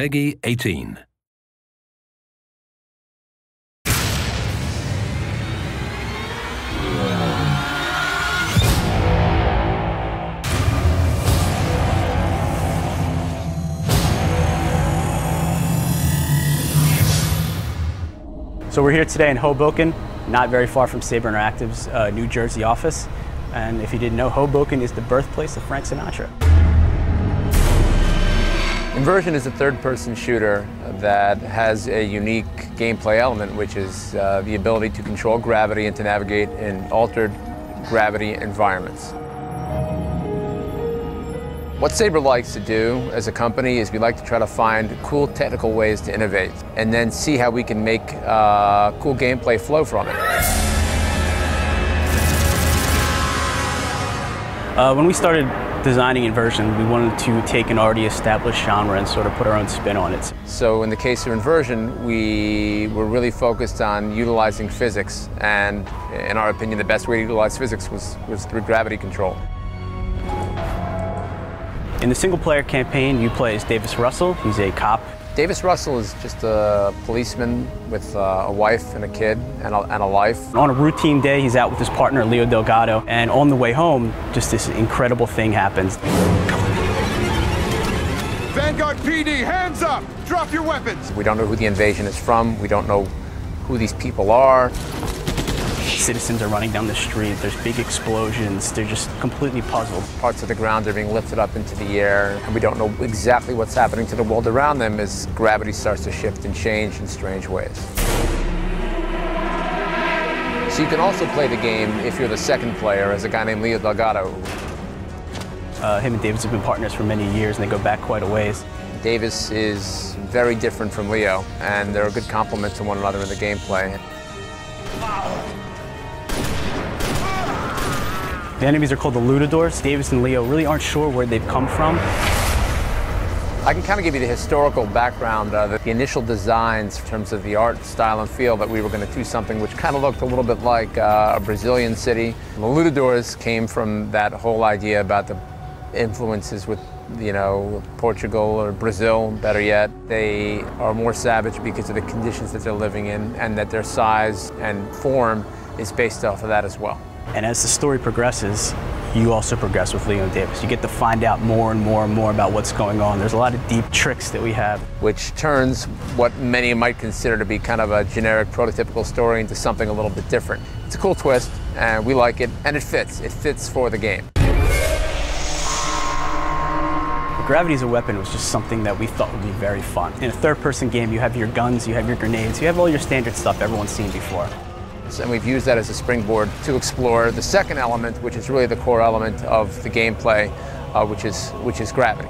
Peggy 18. So we're here today in Hoboken, not very far from Saber Interactive's New Jersey office. And if you didn't know, Hoboken is the birthplace of Frank Sinatra. Inversion is a third-person shooter that has a unique gameplay element, which is the ability to control gravity and to navigate in altered gravity environments. What Saber likes to do as a company is we like to try to find cool technical ways to innovate and then see how we can make cool gameplay flow from it. When we started designing Inversion, we wanted to take an already established genre and sort of put our own spin on it. So in the case of Inversion, we were really focused on utilizing physics, and in our opinion, the best way to utilize physics was through gravity control. In the single-player campaign, you play as Davis Russell. He's a cop. Davis Russell is just a policeman with a wife and a kid and a life. On a routine day, he's out with his partner, Leo Delgado, and on the way home, just this incredible thing happens. Vanguard PD, hands up! Drop your weapons! We don't know who the invasion is from. We don't know who these people are. Citizens are running down the street, there's big explosions, they're just completely puzzled. Parts of the ground are being lifted up into the air, and we don't know exactly what's happening to the world around them as gravity starts to shift and change in strange ways. So you can also play the game if you're the second player as a guy named Leo Delgado. Him and Davis have been partners for many years, and they go back quite a ways. Davis is very different from Leo, and they're a good complement to one another in the gameplay. The enemies are called the Lutadors. Davis and Leo really aren't sure where they've come from. I can kind of give you the historical background, the initial designs in terms of the art, style, and feel that we were going to do something which kind of looked a little bit like a Brazilian city. The Lutadors came from that whole idea about the influences with, you know, Portugal or Brazil, better yet. They are more savage because of the conditions that they're living in, and that their size and form is based off of that as well. And as the story progresses, you also progress with Leo and Davis. You get to find out more and more and more about what's going on. There's a lot of deep tricks that we have. Which turns what many might consider to be kind of a generic, prototypical story into something a little bit different. It's a cool twist, and we like it, and it fits. It fits for the game. Gravity as a weapon was just something that we thought would be very fun. In a third-person game, you have your guns, you have your grenades, you have all your standard stuff everyone's seen before. And we've used that as a springboard to explore the second element, which is really the core element of the gameplay, which is gravity.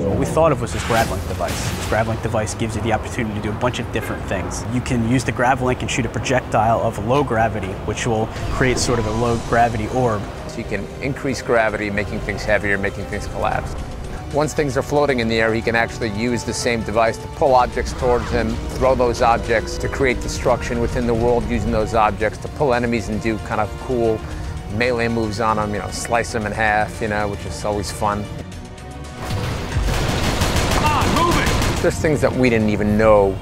What we thought of was this grav-link device. This grav-link device gives you the opportunity to do a bunch of different things. You can use the grav-link and shoot a projectile of low gravity, which will create sort of a low gravity orb. So you can increase gravity, making things heavier, making things collapse. Once things are floating in the air, he can actually use the same device to pull objects towards him, throw those objects to create destruction within the world using those objects, to pull enemies and do kind of cool melee moves on them, you know, slice them in half, you know, which is always fun. Come on, move it! There's things that we didn't even know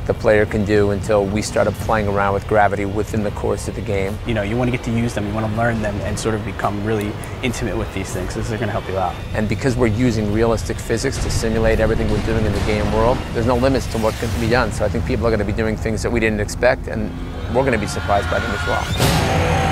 the player can do until we started playing around with gravity within the course of the game. You know, you want to get to use them, you want to learn them, and sort of become really intimate with these things, because they're going to help you out. And because we're using realistic physics to simulate everything we're doing in the game world, there's no limits to what can be done. So I think people are going to be doing things that we didn't expect, and we're going to be surprised by them as well.